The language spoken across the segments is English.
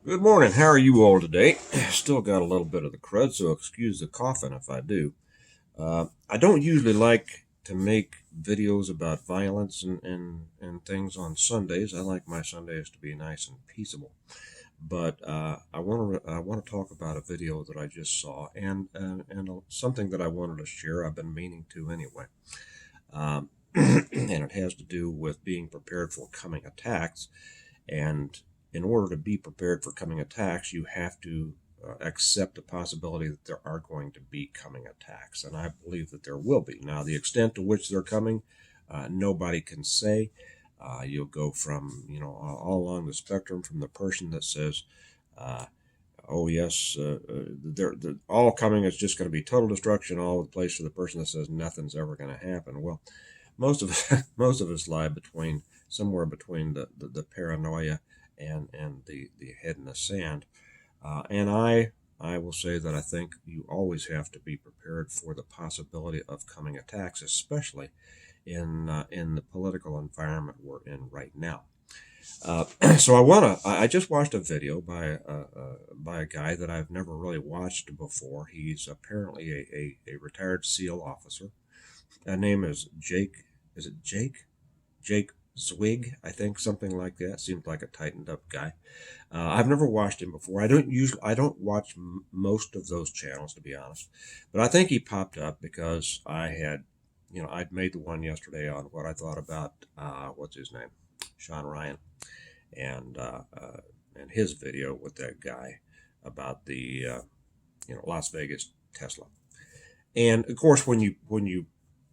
Good morning. How are you all today? Still got a little bit of the crud, so excuse the coughing if I do. I don't usually like to make videos about violence and things on Sundays. I like my Sundays to be nice and peaceable. But I want to talk about a video that I just saw and something that I wanted to share. I've been meaning to anyway, and it has to do with being prepared for coming attacks. And in order to be prepared for coming attacks, you have to accept the possibility that there are going to be coming attacks. And I believe that there will be. Now, the extent to which they're coming, nobody can say. You'll go from, all along the spectrum from the person that says, uh, oh, yes, they're all coming, it's just going to be total destruction all over the place, to the person that says nothing's ever going to happen. Well, most of us, most of us lie between somewhere between the paranoia and the head in the sand. And I will say that I think you always have to be prepared for the possibility of coming attacks, especially in the political environment we're in right now. Uh, so I just watched a video by a guy that I've never really watched before. He's apparently a retired SEAL officer. His name is Jake. Is it Jake? Jake Zwig, I think, something like that. Seems like a tightened up guy. I've never watched him before. I don't watch most of those channels, to be honest. But I think he popped up because I'd made the one yesterday on what I thought about what's his name, Sean Ryan, and uh, uh, and his video with that guy about the Las Vegas Tesla. And of course, when you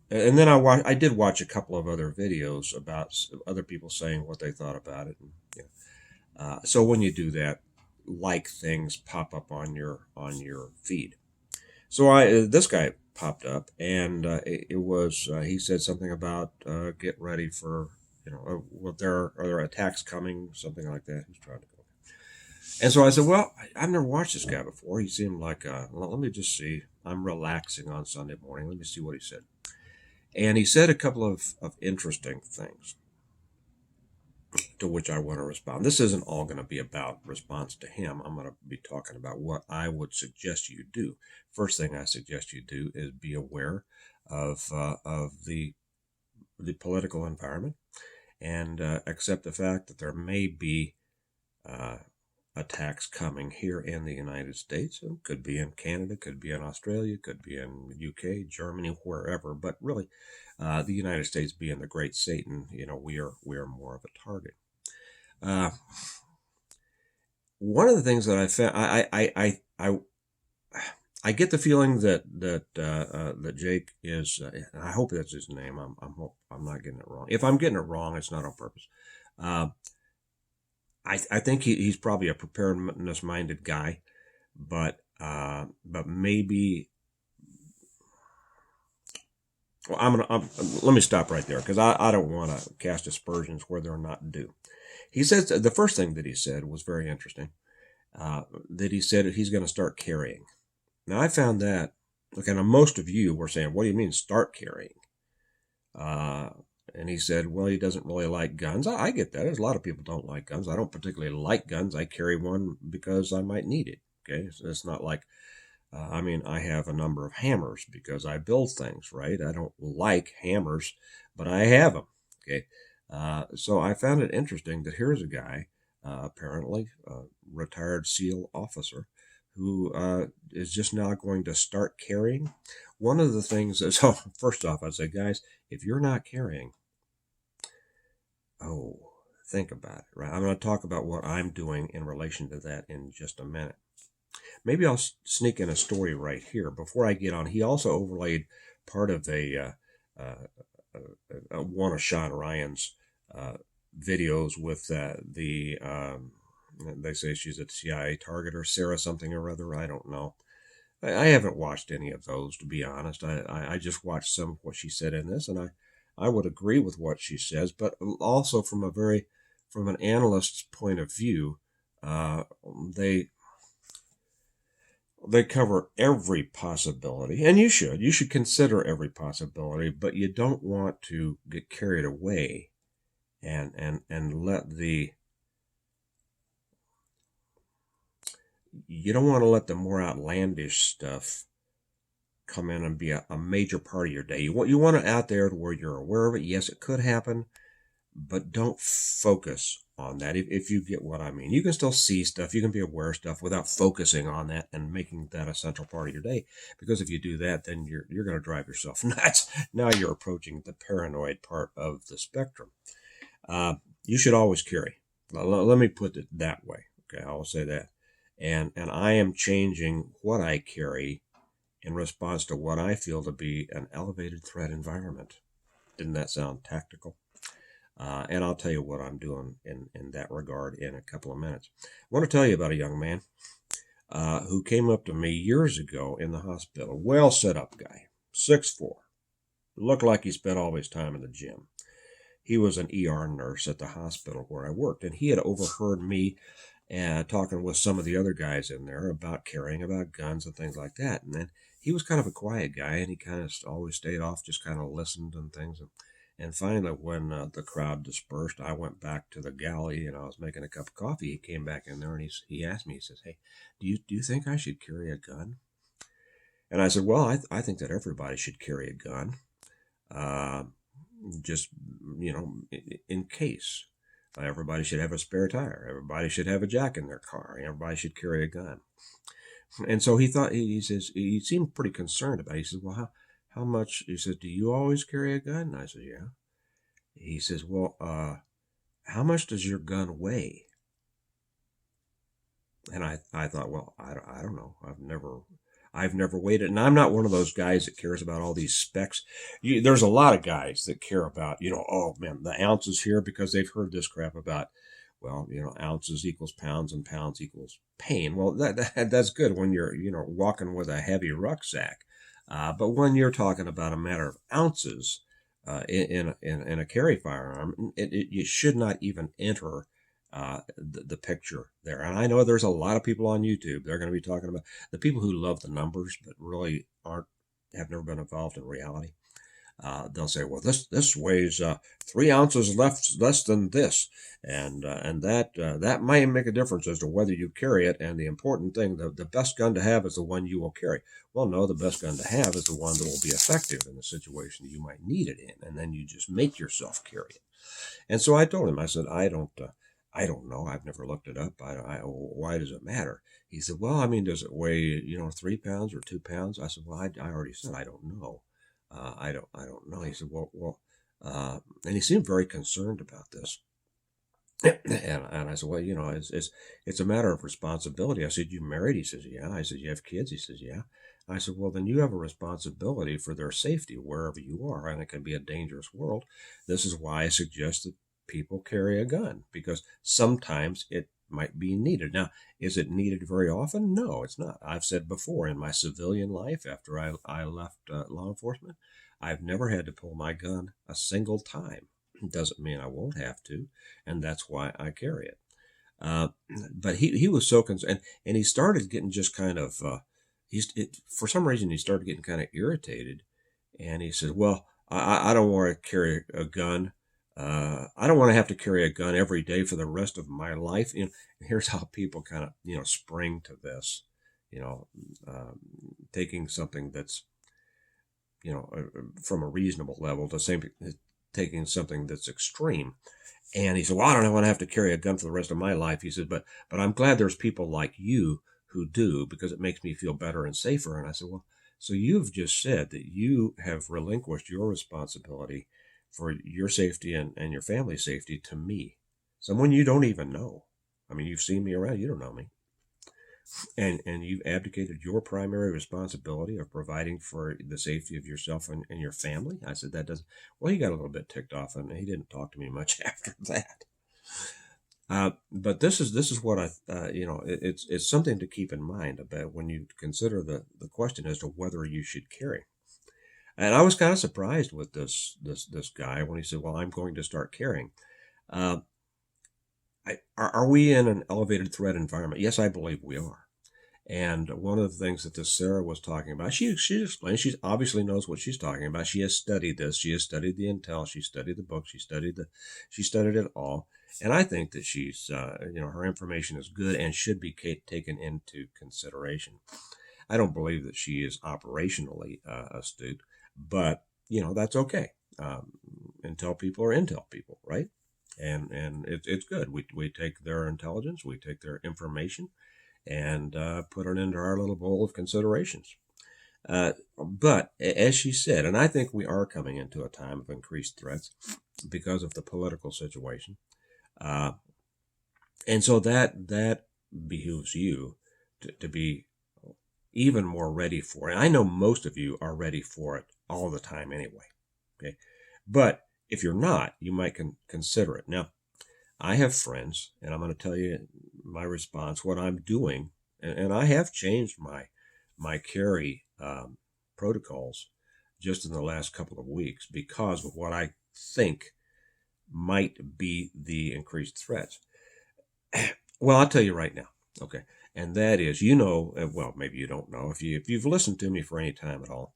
and then I did watch a couple of other videos about other people saying what they thought about it. And, so when you do that, like things pop up on your feed. So this guy popped up, and it was he said something about get ready for what there are attacks coming, something like that. He's trying to go. And so I said, well, I've never watched this guy before. He seemed like, well, let me just see. I'm relaxing on Sunday morning. Let me see what he said. And he said a couple of interesting things to which I want to respond. This isn't all going to be about response to him. I'm going to be talking about what I would suggest you do. First thing I suggest you do is be aware of the political environment and accept the fact that there may be uh, attacks coming here in the United States. It could be in Canada, could be in Australia, could be in UK, Germany, wherever. But really, the United States being the great Satan, we are more of a target. Uh, One of the things that I found, I get the feeling that Jake is, and I hope that's his name. I'm not getting it wrong. If I'm getting it wrong, it's not on purpose. Uh, I think he's probably a preparedness minded guy, but maybe. Well, let me stop right there because I don't want to cast aspersions where they're not due. He says the first thing that he said was very interesting. That he said he's going to start carrying. Now I found that. Okay, now most of you were saying, "What do you mean start carrying?" Uh, and he said, "Well, he doesn't really like guns." I get that. There's a lot of people don't like guns. I don't particularly like guns. I carry one because I might need it. Okay, so it's not like I have a number of hammers because I build things, right? I don't like hammers, but I have them. Okay. So I found it interesting that here's a guy, apparently a retired SEAL officer, who is just now going to start carrying. One of the things is, so first off, I say, guys, if you're not carrying, oh, think about it, right? I'm going to talk about what I'm doing in relation to that in just a minute. Maybe I'll sneak in a story right here before I get on. He also overlaid part of one of Sean Ryan's uh, videos with they say she's a CIA targeter, Sarah something or other. I don't know. I haven't watched any of those, to be honest. I just watched some of what she said in this, and I would agree with what she says, but also from an analyst's point of view, uh, they they cover every possibility, and you should consider every possibility, but you don't want to get carried away and let you don't want to let the more outlandish stuff come in and be a major part of your day. You want it out there to where you're aware of it. Yes, it could happen, but don't focus on that. If you get what I mean, you can still see stuff, you can be aware of stuff without focusing on that and making that a central part of your day. Because if you do that, then you're going to drive yourself nuts. Now you're approaching the paranoid part of the spectrum. You should always carry. Let me put it that way. Okay, I'll say that. And I am changing what I carry in response to what I feel to be an elevated threat environment. Didn't that sound tactical? And I'll tell you what I'm doing in that regard in a couple of minutes. I want to tell you about a young man who came up to me years ago in the hospital. Well set up guy, 6'4". Looked like he spent all his time in the gym. He was an ER nurse at the hospital where I worked, and he had overheard me talking with some of the other guys in there about carrying, about guns and things like that. And then he was kind of a quiet guy, and he kind of always stayed off, just kind of listened and things. And finally, when the crowd dispersed, I went back to the galley, and I was making a cup of coffee. He came back in there, and he asked me, he says, "Hey, do you think I should carry a gun?" And I said, "Well, I think that everybody should carry a gun. Just, in case. Everybody should have a spare tire. Everybody should have a jack in their car. Everybody should carry a gun." And so he thought, he says, he seemed pretty concerned about it. He says, "Well, how much?" He says, "Do you always carry a gun?" And I said, "Yeah." He says, "Well, how much does your gun weigh?" And I thought, well, I don't know. I've never weighed it. And I'm not one of those guys that cares about all these specs. There's a lot of guys that care about, oh man, the ounces here, because they've heard this crap about, well, ounces equals pounds and pounds equals pain. Well, that's good when you're, walking with a heavy rucksack. But when you're talking about a matter of ounces in a carry firearm, you should not even enter the picture there. And I know there's a lot of people on YouTube. They're going to be talking about the people who love the numbers, but really have never been involved in reality. They'll say, "Well, this weighs 3 ounces less than this," and that might make a difference as to whether you carry it. And the important thing, the best gun to have is the one you will carry. Well, no, the best gun to have is the one that will be effective in the situation you might need it in, and then you just make yourself carry it. And so I told him, I said, I don't know. I've never looked it up. Why does it matter? He said, "Well, I mean, does it weigh, 3 pounds or 2 pounds?" I said, "Well, I already said I don't know. I don't know." He said, and he seemed very concerned about this. And I said, "Well, it's a matter of responsibility." I said, "You married?" He says, "Yeah." I said, "You have kids?" He says, "Yeah." I said, "Well, then you have a responsibility for their safety wherever you are, and it can be a dangerous world. This is why I suggest that people carry a gun, because sometimes it might be needed." Now, is it needed very often? No, it's not. I've said before, in my civilian life, after I left law enforcement, I've never had to pull my gun a single time. It doesn't mean I won't have to, and that's why I carry it. But he was so concerned, and he started getting just kind of, for some reason, he started getting kind of irritated, and he said, "Well, I don't want to carry a gun. I don't want to have to carry a gun every day for the rest of my life." Here's how people kind of, spring to this, taking something that's, from a reasonable level to taking something that's extreme. And he said, "Well, I don't want to have to carry a gun for the rest of my life." He said, but I'm glad there's people like you who do, because it makes me feel better and safer. And I said, "Well, so you've just said that you have relinquished your responsibility for your safety and your family's safety to me, someone you don't even know. I mean, you've seen me around, you don't know me. And you've abdicated your primary responsibility of providing for the safety of yourself and your family." I said, "That doesn't..." Well, he got a little bit ticked off, and he didn't talk to me much after that. But this is what it's something to keep in mind about when you consider the question as to whether you should carry. And I was kind of surprised with this guy when he said, "Well, I'm going to start carrying." Are we in an elevated threat environment? Yes, I believe we are. And one of the things that this Sarah was talking about, she explained, she obviously knows what she's talking about. She has studied this. She has studied the intel. She studied the book. She studied it all. And I think that she's, her information is good and should be taken into consideration. I don't believe that she is operationally astute, but that's okay. Intel people are intel people, right? And it's good. We take their intelligence, we take their information, and put it into our little bowl of considerations. But as she said, and I think we are coming into a time of increased threats because of the political situation, uh, and so that behooves you to be even more ready for it. I know most of you are ready for it all the time anyway. Okay, but if you're not, you might consider it. Now, I have friends, and I'm going to tell you my response, what I'm doing, and I have changed my carry protocols just in the last couple of weeks because of what I think might be the increased threats. Well, I'll tell you right now, okay, and that is, well, maybe you don't know if you've listened to me for any time at all,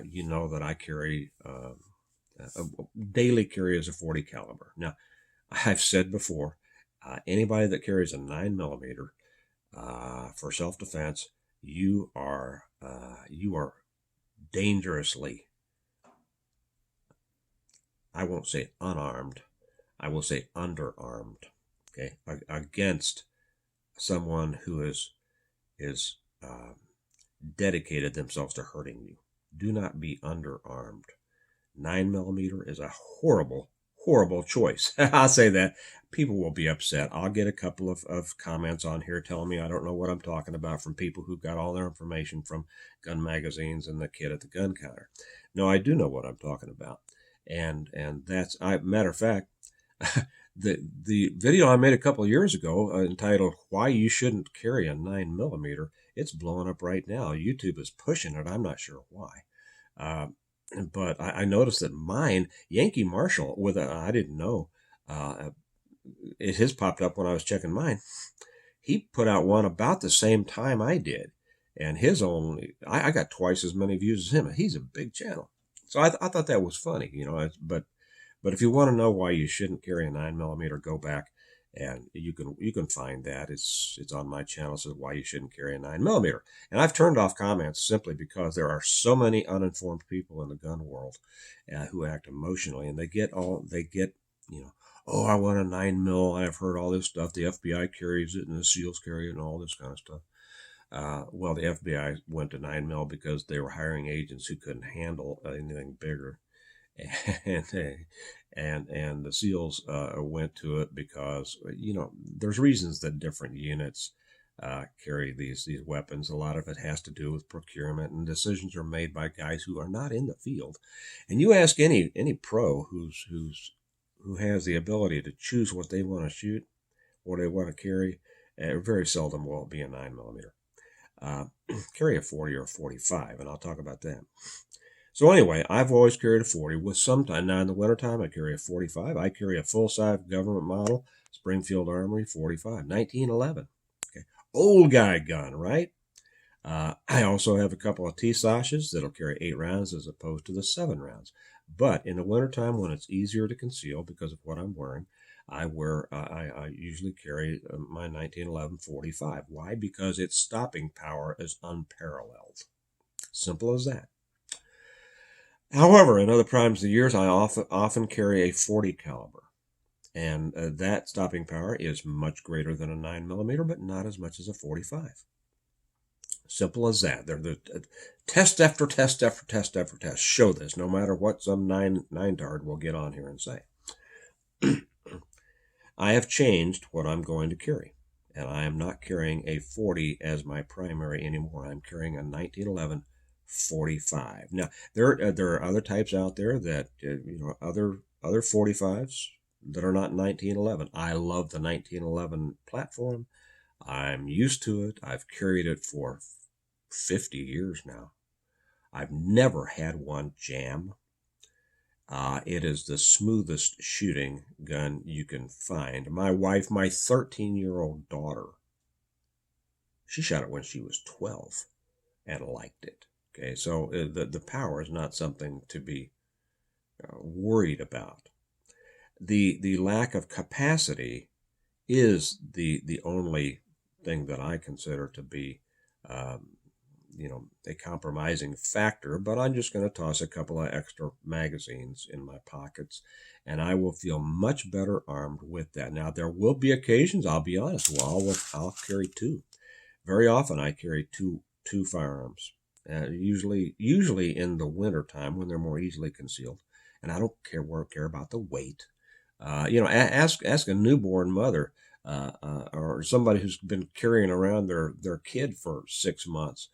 you know that I carry a daily carry is a 40 caliber. Now, I've said before, anybody that carries a 9mm for self-defense, you are dangerously, I won't say unarmed, I will say underarmed, okay, against someone who is dedicated themselves to hurting you. Do not be underarmed. 9mm is a horrible choice. I'll say that. People will be upset. I'll get a couple of comments on here telling me I don't know what I'm talking about from people who got all their information from gun magazines and the kid at the gun counter. No, I do know what I'm talking about. And matter of fact, the video I made a couple of years ago entitled "Why You Shouldn't Carry a 9mm," it's blowing up right now. YouTube is pushing it. I'm not sure why. But I noticed that mine, Yankee Marshall, I didn't know, it has popped up when I was checking mine. He put out one about the same time I did, and I got twice as many views as him. He's a big channel, so I thought that was funny, But if you want to know why you shouldn't carry a 9mm, go back and you can find that. It's on my channel. It says why you shouldn't carry a 9mm. And I've turned off comments simply because there are so many uninformed people in the gun world who act emotionally, and they get oh, I want a 9mm. I've heard all this stuff. The FBI carries it, and the SEALs carry it, and all this kind of stuff. Well, the FBI went to 9mm because they were hiring agents who couldn't handle anything bigger. And the SEALs went to it because there's reasons that different units carry these weapons. A lot of it has to do with procurement, and decisions are made by guys who are not in the field. And you ask any pro who has the ability to choose what they want to shoot, what they want to carry, very seldom will it be a 9mm. Carry a 40 or a 45, and I'll talk about that. So anyway, I've always carried a 40 with sometime. Now in the wintertime, I carry a 45. I carry a full-size government model Springfield Armory 45, 1911. Okay, old guy gun, right? I also have a couple of T-Sashes that'll carry 8 rounds as opposed to the 7 rounds. But in the wintertime, when it's easier to conceal because of what I'm wearing, I usually carry my 1911 45. Why? Because its stopping power is unparalleled. Simple as that. However, in other times of the years, I often carry a 40 caliber, and that stopping power is much greater than a 9mm, but not as much as a 45. Simple as that. The test after test after test after test show this, no matter what some nine-tard will get on here and say. I have changed what I'm going to carry, and I am not carrying a 40 as my primary anymore. I'm carrying a 1911 45. Now there are other types out there that other 45s that are not 1911. I love the 1911 platform. I'm used to it. I've carried it for 50 years now. I've never had one jam. It is the smoothest shooting gun you can find. My wife, my 13-year-old daughter, she shot it when she was 12 and liked it. Okay, so the power is not something to be worried about. The lack of capacity is the only thing that I consider to be, um, a compromising factor. But I'm just going to toss a couple of extra magazines in my pockets, and I will feel much better armed with that. Now, there will be occasions, I'll be honest, I'll carry two. Very often, I carry two firearms. Usually in the winter time when they're more easily concealed, and I don't care about the weight. Ask a newborn mother, or somebody who's been carrying around their kid for 6 months.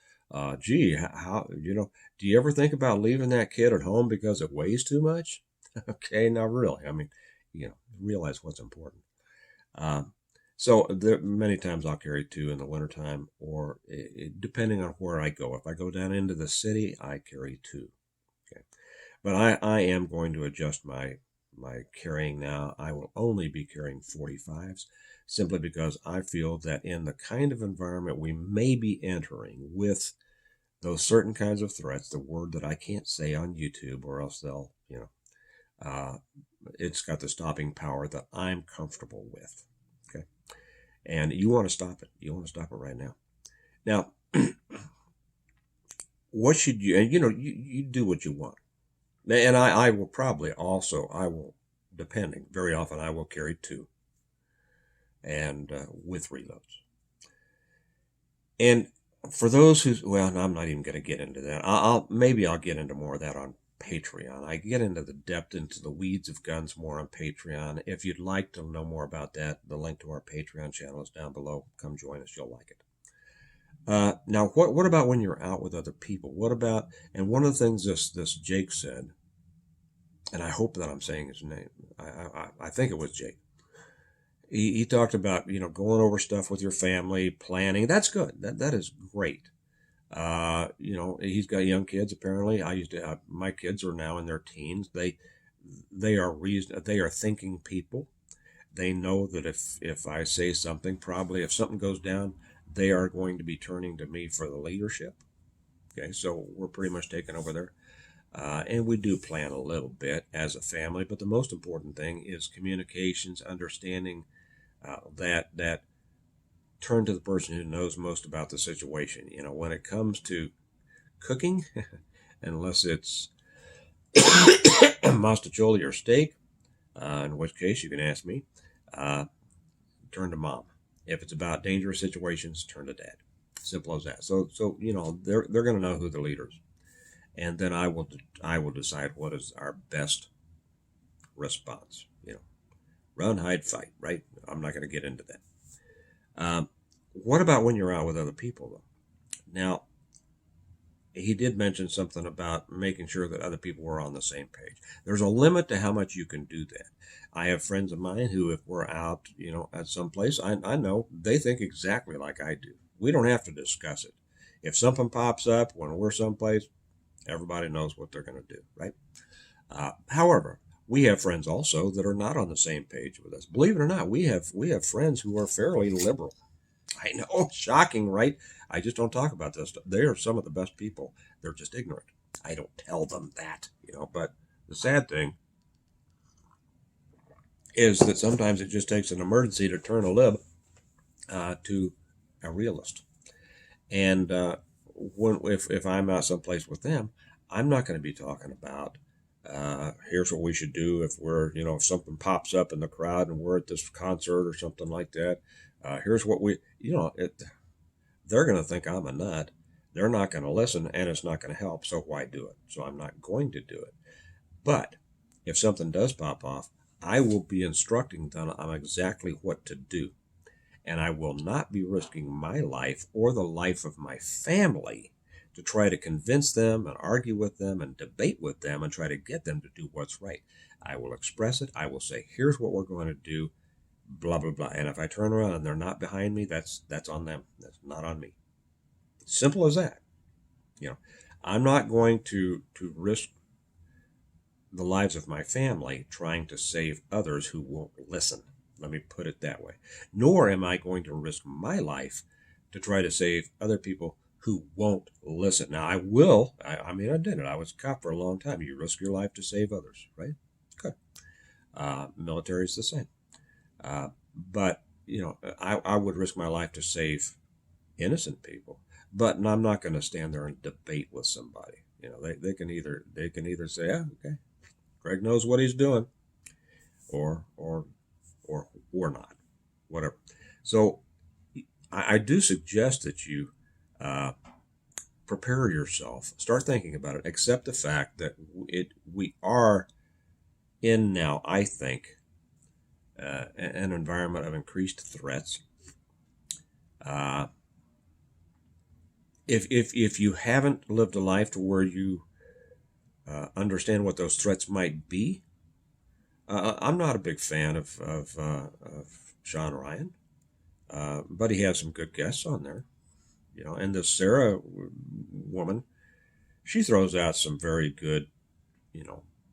Gee, how do you ever think about leaving that kid at home because it weighs too much? Okay, now really, I mean, realize what's important. Um, so there, many times I'll carry two in the wintertime, or depending on where I go. If I go down into the city, I carry two. Okay, but I am going to adjust my carrying now. I will only be carrying 45s, simply because I feel that in the kind of environment we may be entering with those certain kinds of threats, the word that I can't say on YouTube, or else they'll, uh, it's got the stopping power that I'm comfortable with. Okay. And you want to stop it. You want to stop it right now. Now, what should you, and you do what you want. And I will probably also, depending, very often I will carry two, and with reloads. And for those who, well, I'm not even going to get into that. Maybe I'll get into more of that on Patreon. I get into the depth, into the weeds of guns more on Patreon. If you'd like to know more about that, the link to our Patreon channel is down below. Come join us. You'll like it. Now, what about when you're out with other people? What about, and one of the things this Jake said, and I hope that I'm saying his name. I think it was Jake. He talked about, going over stuff with your family, planning. That's good. That is great. He's got young kids. Apparently, I used to have, my kids are now in their teens. They are thinking people. They know that if I say something, probably if something goes down, they are going to be turning to me for the leadership. Okay, so we're pretty much taking over there. And we do plan a little bit as a family, but the most important thing is communications, understanding that turn to the person who knows most about the situation. When it comes to cooking, unless it's mastacholi or steak, in which case you can ask me, turn to mom. If it's about dangerous situations, turn to dad. Simple as that. So they're going to know who the leaders, and then I will decide what is our best response. Run, hide, fight. Right? I'm not going to get into that. What about when you're out with other people, though? Now, he did mention something about making sure that other people were on the same page. There's a limit to how much you can do that. I have friends of mine who, if we're out, at some place, I know they think exactly like I do. We don't have to discuss it. If something pops up when we're someplace, everybody knows what they're going to do, right? However, we have friends also that are not on the same page with us. Believe it or not, we have friends who are fairly liberal. I know, shocking, right? I just don't talk about this stuff. They are some of the best people. They're just ignorant. I don't tell them that, but the sad thing is that sometimes it just takes an emergency to turn a lib to a realist. And if I'm out someplace with them, I'm not going to be talking about here's what we should do if we're, if something pops up in the crowd and we're at this concert or something like that. Here's what they're going to think I'm a nut. They're not going to listen, and it's not going to help. So why do it? So I'm not going to do it. But if something does pop off, I will be instructing them on exactly what to do. And I will not be risking my life or the life of my family to try to convince them and argue with them and debate with them and try to get them to do what's right. I will express it. I will say, here's what we're going to do, blah, blah, blah. And if I turn around and they're not behind me, that's on them. That's not on me. Simple as that. I'm not going to risk the lives of my family trying to save others who won't listen. Let me put it that way. Nor am I going to risk my life to try to save other people who won't listen. Now, I will. I did it. I was a cop for a long time. You risk your life to save others, right? Good. Military is the same. But, I would risk my life to save innocent people. But I'm not going to stand there and debate with somebody. They can either say, "Yeah, okay, Greg knows what he's doing," or not, whatever. So I do suggest that you uh, prepare yourself, start thinking about it, accept the fact that we are in now, I think, an environment of increased threats. Uh, if you haven't lived a life to where you understand what those threats might be, I'm not a big fan of Sean Ryan, but he has some good guests on there. And this Sarah woman, she throws out some very good,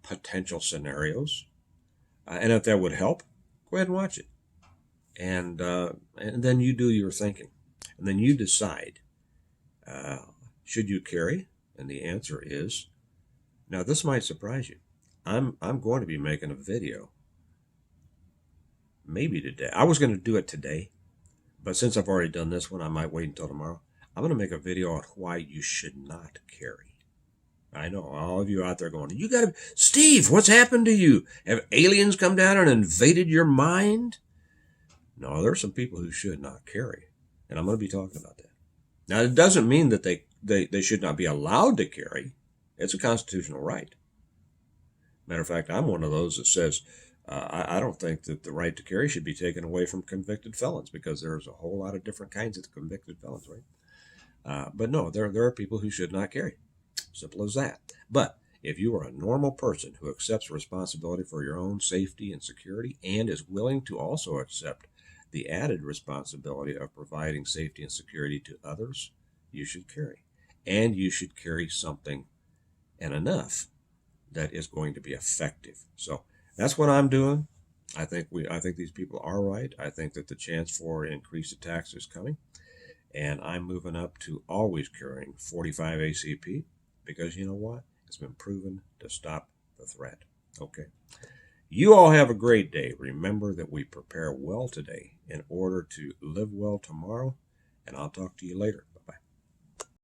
potential scenarios. And if that would help, go ahead and watch it. And then you do your thinking. And then you decide, should you carry? And the answer is, now this might surprise you. I'm going to be making a video maybe today. I was going to do it today, but since I've already done this one, I might wait until tomorrow. I'm going to make a video on why you should not carry. I know all of you out there going, "You got to, Steve, what's happened to you? Have aliens come down and invaded your mind?" No, there are some people who should not carry, and I'm going to be talking about that. Now, it doesn't mean that they should not be allowed to carry. It's a constitutional right. Matter of fact, I'm one of those that says I don't think that the right to carry should be taken away from convicted felons, because there's a whole lot of different kinds of convicted felons, right? But no, there are people who should not carry. Simple as that. But if you are a normal person who accepts responsibility for your own safety and security and is willing to also accept the added responsibility of providing safety and security to others, you should carry. And you should carry something and enough that is going to be effective. So that's what I'm doing. I think these people are right. I think that the chance for increased attacks is coming. And I'm moving up to always carrying 45 ACP, because you know what? It's been proven to stop the threat. Okay. You all have a great day. Remember that we prepare well today in order to live well tomorrow, and I'll talk to you later.